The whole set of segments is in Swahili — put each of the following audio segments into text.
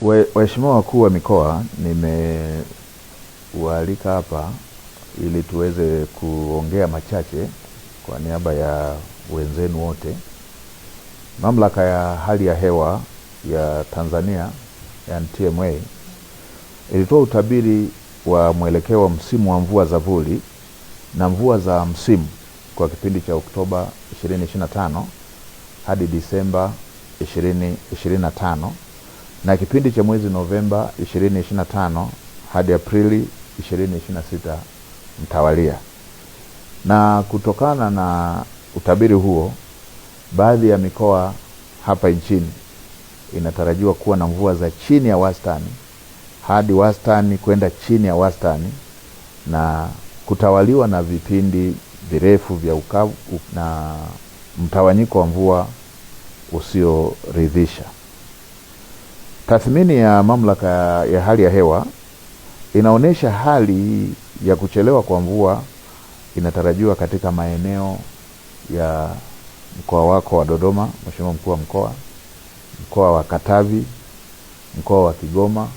Waheshimiwa wakuu wa mikoa, nimewaalika hapa ili tuweze kuongea machache kwa niaba ya wenzenu wote. Mamlaka ya hali ya hewa ya Tanzania, yani TMA, ilitoa utabiri wa mwelekeo wa msimu wa mvua za vuli na mvua za msimu kwa kipindi cha Oktoba 2025 hadi Disemba 2025 na kipindi cha mwezi Novemba 2025 hadi Aprili 2026 mtawalia. Na kutokana na utabiri huo, baadhi ya mikoa hapa nchini inatarajiwa kuwa na mvua za chini ya wastani hadi wastani kwenda chini ya wastani, na kutawaliwa na vipindi virefu vya ukavu na mtawanyiko wa mvua usioridhisha. Tathmini ya mamlaka ya hali ya hewa inaonesha hali ya kuchelewa kwa mvua inatarajiwa katika maeneo ya mkoa wako wa Dodoma, Mheshimiwa Mkuu wa Mkoa, mkoa wa Katavi, mkoa wa Kigoma,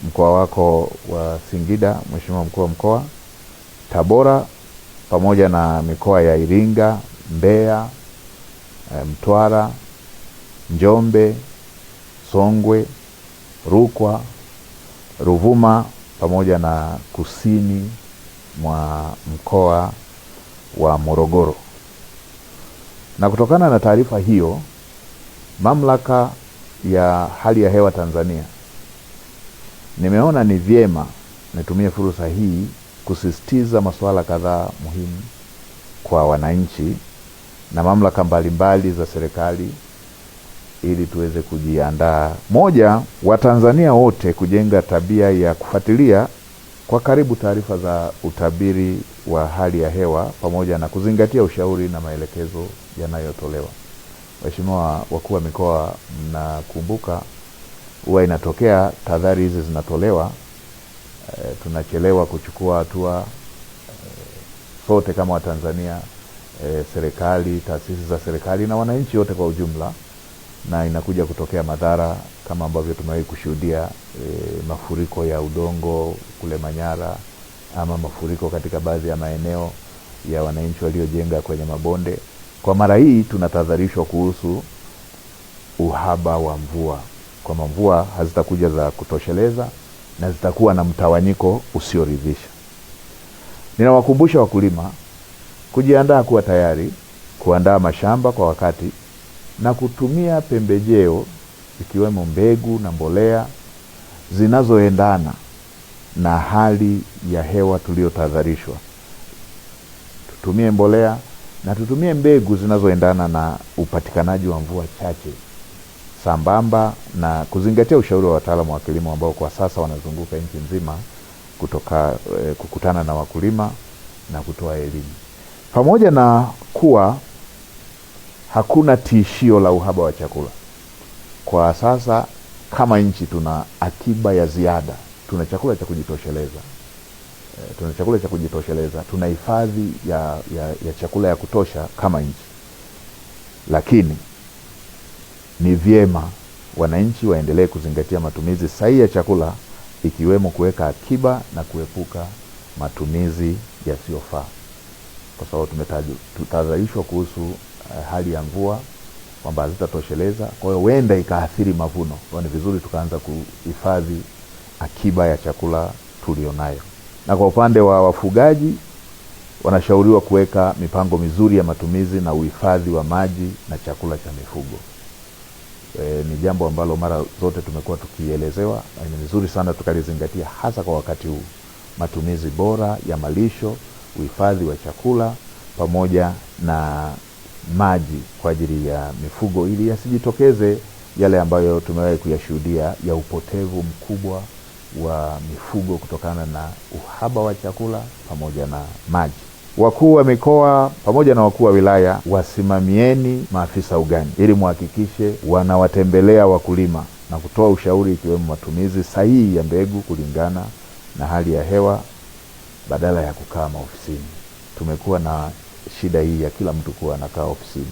mkoa wako wa Singida, Mheshimiwa Mkuu wa Mkoa, Tabora, pamoja na mikoa ya Iringa, Mbeya, Mtwara, Njombe, Songwe, Rukwa, Ruvuma, pamoja na kusini mwa mkoa wa Morogoro. Na kutokana na taarifa hiyo, mamlaka ya hali ya hewa Tanzania nimeona ni vyema nitumie fursa hii kusisitiza masuala kadhaa muhimu kwa wananchi na mamlaka mbalimbali za serikali ili tuweze kujiandaa. Moja, Watanzania wote kujenga tabia ya kufuatilia kwa karibu taarifa za utabiri wa hali ya hewa pamoja na kuzingatia ushauri na maelekezo yanayotolewa. Waheshimiwa wakuu wa mikoa, mnakumbuka huwa inatokea tahadhari hizi zinatolewa, tunachelewa kuchukua hatua sote kama Watanzania, serikali, taasisi za serikali na wananchi wote kwa ujumla, na inakuja kutokea madhara kama ambavyo tumewahi kushuhudia, mafuriko ya udongo kule Manyara, ama mafuriko katika baadhi ya maeneo ya wananchi waliojenga kwenye mabonde. Kwa mara hii tunatahadharishwa kuhusu uhaba wa mvua, kwa mvua hazitakuja za kutosheleza na zitakuwa na mtawanyiko usioridhisha. Ninawakumbusha wakulima kujiandaa kuwa tayari, kuandaa mashamba kwa wakati na kutumia pembejeo ikiwemo mbegu na mbolea zinazoendana na hali ya hewa tuliyotahadharishwa. Tutumie mbolea na tutumie mbegu zinazoendana na upatikanaji wa mvua chache, sambamba na kuzingatia ushauri wa wataalamu wa kilimo ambao kwa sasa wanazunguka nchi nzima kukutana na wakulima na kutoa elimu. Pamoja na kuwa hakuna tishio la uhaba wa chakula, kwa sasa kama nchi tuna akiba ya ziada, tuna chakula cha kujitosheleza, tuna hifadhi ya chakula ya kutosha kama nchi. Lakini ni vyema wananchi waendelee kuzingatia matumizi sahihi ya chakula, ikiwemo kuweka akiba na kuepuka matumizi yasiyofaa, kwa sababu tumetahadharishwa kuhusu hali ya mvua kwamba hazitatosheleza, kwa hiyo huenda ikaathiri mavuno. Kwa ni vizuri tukaanza kuhifadhi akiba ya chakula tulionayo. Na kwa upande wa wafugaji, wanashauriwa kuweka mipango mizuri ya matumizi na uhifadhi wa maji na chakula cha mifugo. Ni jambo ambalo mara zote tumekuwa tukielezewa, na ni vizuri sana tukalizingatia hasa kwa wakati huu. Matumizi bora ya malisho, uhifadhi wa chakula pamoja na maji kwa ajili ya mifugo, ili yasijitokeze yale ambayo tumewahi kuyashuhudia ya upotevu mkubwa wa mifugo kutokana na uhaba wa chakula pamoja na maji. Wakuu wa mikoa pamoja na wakuu wa wilaya, wasimamieni maafisa ugani ili muhakikishe wanawatembelea wakulima na kutoa ushauri ikiwemo matumizi sahihi ya mbegu kulingana na hali ya hewa badala ya kukaa maofisini. Tumekuwa na shida hii ya kila mtu kuwa anakaa ofisini.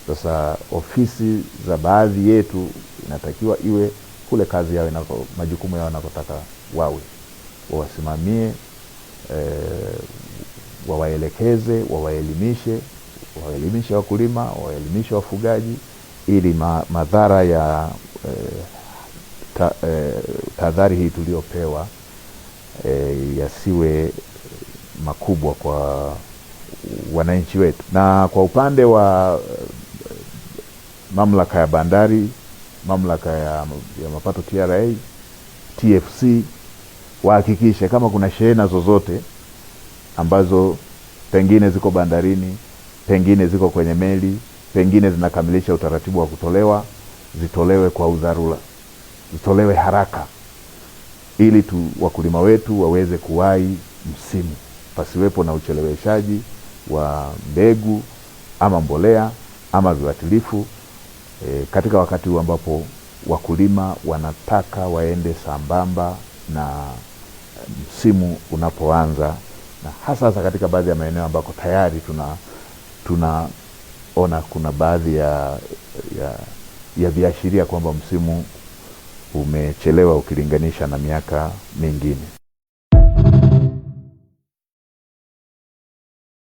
Sasa ofisi za baadhi yetu inatakiwa iwe kule kazi yao majukumu yao wanakotaka wawe, wawasimamie, wawaelekeze, wawaelimishe wakulima, wawaelimishe wafugaji, ili madhara ya tahadhari hii tuliopewa yasiwe makubwa kwa wananchi wetu. Na kwa upande wa mamlaka ya bandari, mamlaka ya mapato TRA, TFC, wahakikishe kama kuna shehena zozote ambazo pengine ziko bandarini, pengine ziko kwenye meli, pengine zinakamilisha utaratibu wa kutolewa, zitolewe kwa udharura, zitolewe haraka, ili wakulima wetu waweze kuwahi msimu, pasiwepo na ucheleweshaji wa mbegu ama mbolea ama viuatilifu katika wakati huu ambapo wakulima wanataka waende sambamba na msimu unapoanza, na hasa katika baadhi ya maeneo ambako tayari tunaona kuna baadhi ya viashiria kwamba msimu umechelewa ukilinganisha na miaka mingine.